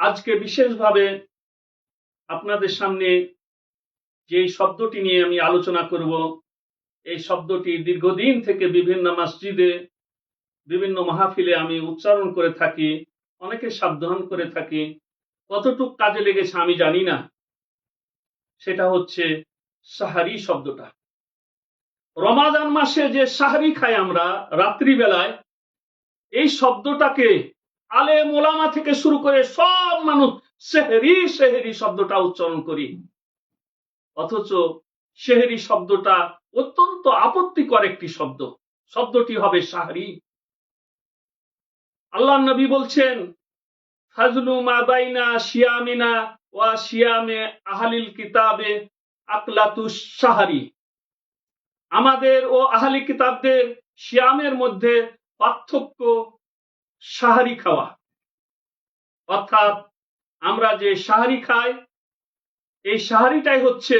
আজকে বিশেষভাবে আপনাদের সামনে যে শব্দটি নিয়ে আমি আলোচনা করব, এই শব্দটি দীর্ঘদিন থেকে বিভিন্ন মসজিদে, বিভিন্ন মাহফিলে আমি উচ্চারণ করে থাকি, অনেকে সাবধান করে থাকি। কতটুক কাজে লেগেছে আমি জানি না। সেটা হচ্ছে সাহারি শব্দটা। রমাদান মাসে যে সাহারি খাই আমরা রাত্রিবেলায়, এই শব্দটাকে আলেম ওলামা থেকে শুরু করে সব মানুষ সেহরি সেহরি শব্দটা উচ্চারণ করি, অথচ সেহরি শব্দটা অত্যন্ত আপত্তিকর একটি শব্দ। শব্দটি হবে সাহরি। আল্লাহ নবী বলছেন, ফাজলু মা বাইনা শিয়ামিনা ওয়া শিয়ামে আহলিল কিতাবে আকলাতুস সাহরি। আমাদের ও আহলি কিতাবদের শিয়ামের মধ্যে পার্থক্য সাহারি খাওয়া। অর্থাৎ আমরা যে সাহারি খাই, এই সাহারিটাই হচ্ছে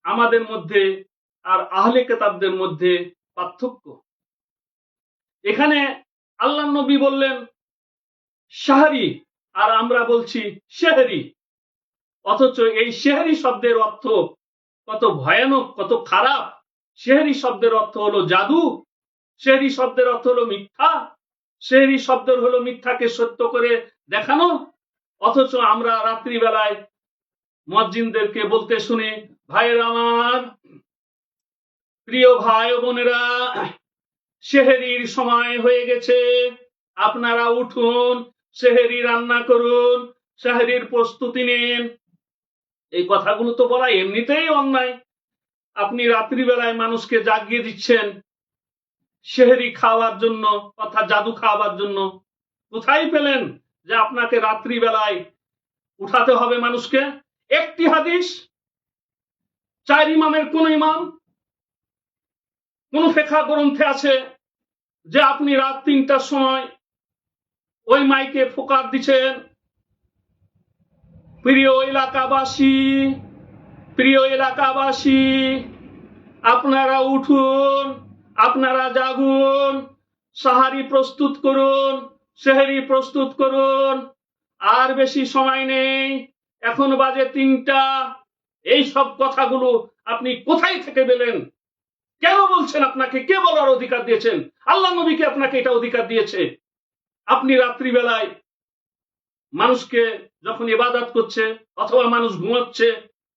আমাদের মধ্যে আর আহলে কিতাবদের মধ্যে পার্থক্য। এখানে আল্লাহ নবী বললেন সাহারি, আর আমরা বলছি সেহরি। অথচ এই সেহরি শব্দের অর্থ কত ভয়ানক, কত খারাপ। সেহরি শব্দের অর্থ হলো জাদু, সেহরি শব্দের অর্থ হলো মিথ্যা, সেহরি শব্দের হলো মিথ্যাকে সত্য করে দেখানো। অথচ আমরা রাত্রিবেলায় মুয়াজ্জিনদেরকে বলতে শুনি, ভাইয়েরা আমার, প্রিয় ভাই ও বোনেরা, সেহরির সময় হয়ে গেছে, আপনারা উঠুন, সেহরি রান্না করুন, সেহরির প্রস্তুতি নিন। এই কথাগুলো তো বলা এমনিতেই অন্যায়। আপনি রাত্রিবেলায় মানুষকে জাগিয়ে দিচ্ছেন সেহরি খাওয়ার জন্য, অর্থাৎ জাদু খাওয়ার জন্য। কোথায় পেলেন যে আপনাকে রাত্রিবেলায় উঠাতে হবে মানুষকে? একটি হাদিস, 4 ইমামের কোন ইমাম, কোন ফিকহ গ্রন্থে আছে যে আপনি রাত 3টার সময় ওই মাইকে ফোকার দিচ্ছেন, প্রিয় এলাকাবাসী, প্রিয় এলাকাবাসী, আপনারা উঠুন, আপনারা জাগুন, সাহারি প্রস্তুত করুন, সেহরি প্রস্তুত করুন, আর বেশি সময় নেই, এখন বাজে 3টা। এই সব কথাগুলো আপনি কোথায় থেকে পেলেন? কেন বলছেন? আপনাকে কে বলার অধিকার দিয়েছেন? আল্লাহ নবীকে আপনাকে এটা অধিকার দিয়েছে। আপনি রাত্রিবেলায় মানুষকে যখন ইবাদত করছে অথবা মানুষ ঘুমাচ্ছে,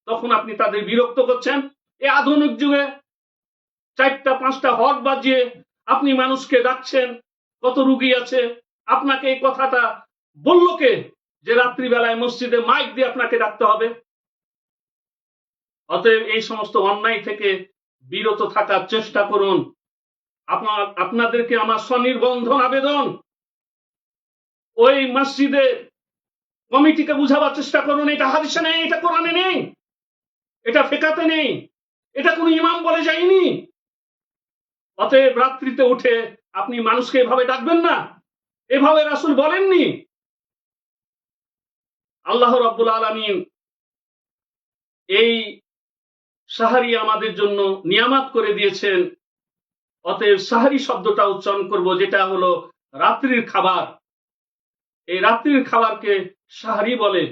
তখন আপনি তাদের বিরক্ত করছেন। এই আধুনিক যুগে 4টা 5টা হর্ন বাজিয়ে আপনি মানুষকে ডাকছেন। কত রুগী আছে, আপনাকে এই কথাটা বলল কে যে রাত্রিবেলায় মসজিদে মাইক দিয়ে আপনাকে ডাকতে হবে? অতএব এই সমস্ত অন্যায় থেকে বিরত থাকার চেষ্টা করুন। আপনাদেরকে আমার স্বনির্বন্ধন আবেদন, ওই মসজিদে কমিটিকে বুঝাবার চেষ্টা করুন, এটা হাদিসে নেই, এটা কোরআনে নেই, এটা ফিকহে নেই, এটা কোন ইমাম বলে যায়নি। অতএব রাত্রিতে উঠে আপনি মানুষকে এভাবে ডাকবেন না, এভাবে রাসূল বলেননি। আল্লাহ রাব্বুল আলামিন এই সাহারি আমাদের জন্য নিয়ামত করে দিয়েছেন। অতএব সাহারি শব্দটা উচ্চারণ করব, যেটা হলো রাত্রির খাবার। এই রাত্রির খাবারকে সাহারি বলে।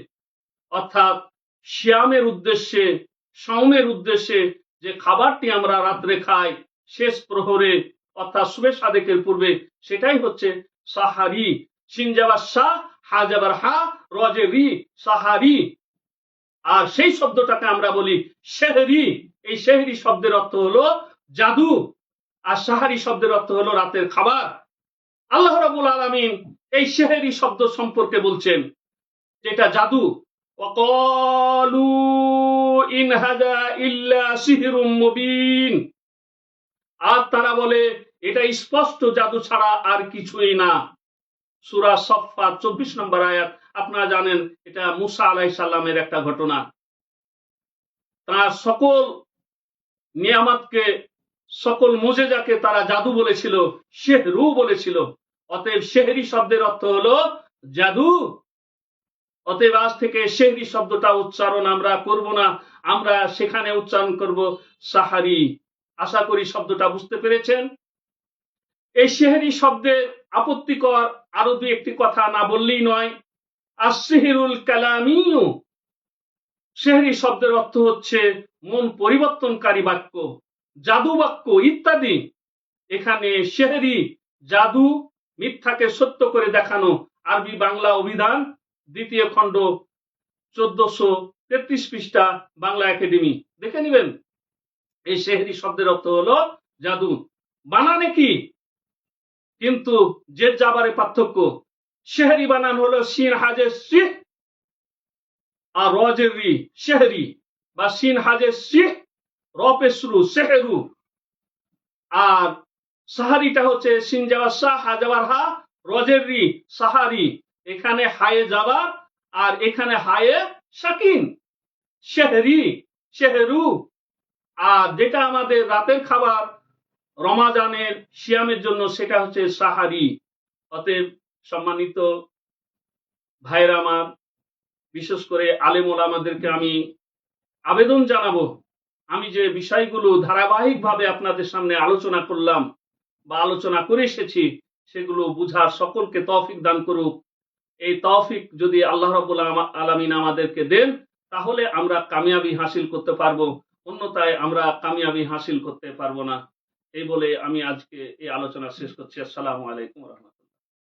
অর্থাৎ সিয়ামের উদ্দেশ্যে, সাওমের উদ্দেশ্যে যে খাবারটি আমরা রাত্রে খাই শেষ প্রহরে, অর্থাৎ সুবে সাদেকের পূর্বে, সেটাই হচ্ছে সাহারি। শিন জাবার শাহ, হা জাবার হা, রজে রি, সাহারি। আর সেই শব্দটাকে আমরা বলি সেহরি। এই সেহরি শব্দের অর্থ হলো জাদু, আর সাহারি শব্দের অর্থ হলো রাতের খাবার। আল্লাহ রাব্বুল আলামিন এই সেহরি শব্দ সম্পর্কে বলছেন যেটা জাদু। ওয়াকালু ইন হাযা ইল্লা সিহরুম মুবিন। আর তারা বলে এটা স্পষ্ট জাদু ছাড়া আর কিছুই না। সূরা সফফাত 24 নম্বর আয়াত। আপনারা জানেন এটা মুসা আলাইহিস সালামের একটা ঘটনা। তার সকল নিয়ামতকে, সকল মুজিজাকে তারা জাদু বলেছিল, সেহরু বলেছিল। অতএব সেহরি শব্দের অর্থ হলো জাদু। অতএব আজ থেকে সেহরি শব্দটা উচ্চারণ আমরা করব না, আমরা সেখানে উচ্চারণ করব সাহারি। আশা করি শব্দটা বুঝতে পেরেছেন। এই সেহরি শব্দের আপত্তিকর আরো 2-1টি কথা না বললেই নয়। আসসিহরুল কালামিয়ু, সেহরি শব্দের অর্থ হচ্ছে মন পরিবর্তনকারী বাক্য, জাদু বাক্য ইত্যাদি। এখানে সেহরি জাদু, মিথ্যাকে সত্য করে দেখানো। আরবি বাংলা অভিধান 2য় খণ্ড 1433 পৃষ্ঠা, বাংলা একাডেমি, দেখে নিবেন। এই সেহরি শব্দের অর্থ হলো জাদু। বানানে কি কিন্তু যে জাবারে পার্থক্য। সেহরি বানান হলো সিন হাজের সিহ আর রজের রি, সেহরি, বা সিন হাজের সিহ রপেসরু সেহেরু। আর সাহারিটা হচ্ছে সিন যাবার সা, হা যাবার হা, রজের রি, সাহারি। এখানে হায়ে যাবার আর এখানে হায়ে সাকিন, সেহরি, সেহেরু। আর যেটা আমাদের রাতের খাবার রমাজানের সিয়ামের জন্য, সেটা হচ্ছে সাহারি। অতএব সম্মানিত ভাইরা আমার, বিশেষ করে আলেম ওলামাদেরকে আমি আবেদন জানাবো, আমি যে বিষয়গুলো ধারাবাহিকভাবে আপনাদের সামনে আলোচনা করলাম বা আলোচনা করে এসেছি, সেগুলো বুঝার সকলকে তৌফিক দান করুক। এই তৌফিক যদি আল্লাহ রাব্বুল আলামিন আমাদেরকে দেন, তাহলে আমরা কামিয়াবি হাসিল করতে পারবো, অন্যথায় আমরা কামিয়াবি হাসিল করতে পারবো না। এই বলে আমি আজকে এই আলোচনা শেষ করছি। আসসালামু আলাইকুম ওয়া রাহমাতুল্লাহ।